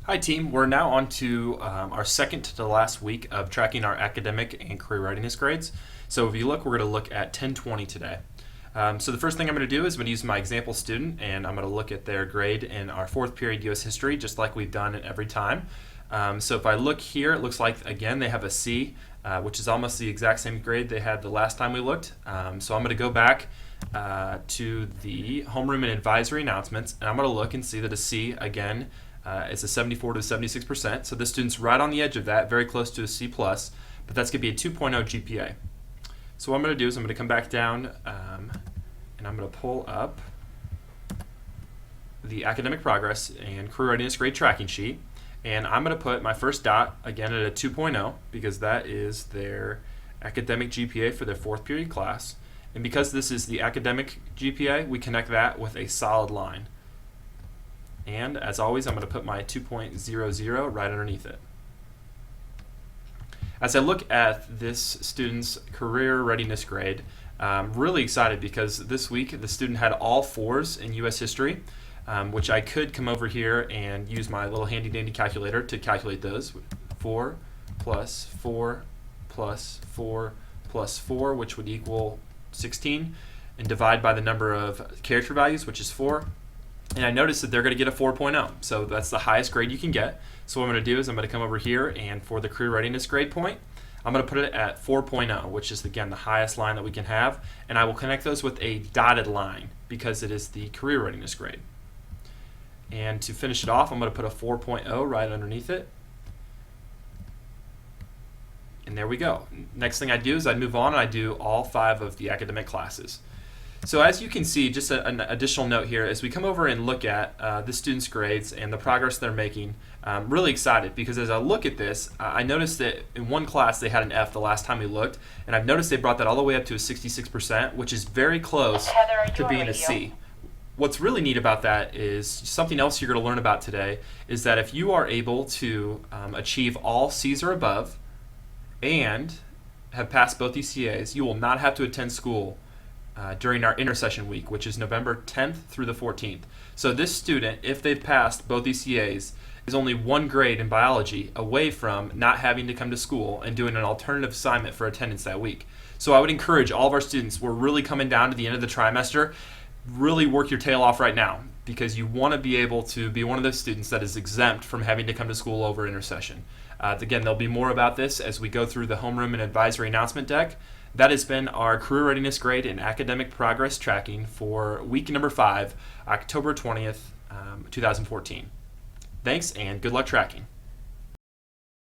Hi team, we're now on to our second to the last week of tracking our academic and career readiness grades. So if you look, we're going to look at 1020 today. So the first thing I'm going to do is I'm going to use my example student and I'm going to look at their grade in our fourth period US history just like we've done it every time. So if I look here, it looks like again they have a C, which is almost the exact same grade they had the last time we looked. So I'm going to go back to the homeroom and advisory announcements and I'm going to look and see that a C again it's a 74 to 76%. So this student's right on the edge of that, very close to a C+, but that's going to be a 2.0 GPA. So what I'm going to do is I'm going to come back down and I'm going to pull up the academic progress and career readiness grade tracking sheet. And I'm going to put my first dot again at a 2.0 because that is their academic GPA for their fourth period class. And because this is the academic GPA, we connect that with a solid line. And as always, I'm going to put my 2.00 right underneath it. As I look at this student's career readiness grade, I'm really excited because this week the student had all fours in US history, which I could come over here and use my little handy dandy calculator to calculate those. 4 plus 4 plus 4 plus 4, which would equal 16, and divide by the number of character values, which is 4. And I noticed that they're going to get a 4.0, so that's the highest grade you can get. So what I'm going to do is I'm going to come over here and for the career readiness grade point, I'm going to put it at 4.0, which is again the highest line that we can have, and I will connect those with a dotted line because it is the career readiness grade. And to finish it off, I'm going to put a 4.0 right underneath it. And there we go. Next thing I do is I move on and I do all 5 of the academic classes. So as you can see, just an additional note here, as we come over and look at the students' grades and the progress they're making, I'm really excited because as I look at this, I noticed that in one class they had an F the last time we looked, and I've noticed they brought that all the way up to a 66%, which is very close to being a C. What's really neat about that is something else you're going to learn about today is that if you are able to achieve all C's or above and have passed both these CAs, you will not have to attend school during our intersession week, which is November 10th through the 14th. So this student, if they've passed both ECAs, is only 1 grade in biology away from not having to come to school and doing an alternative assignment for attendance that week. So I would encourage all of our students, we're really coming down to the end of the trimester, really work your tail off right now because you want to be able to be one of those students that is exempt from having to come to school over intersession. Again, there'll be more about this as we go through the homeroom and advisory announcement deck. That has been our career readiness grade and academic progress tracking for week number 5, October 20th, 2014. Thanks and good luck tracking.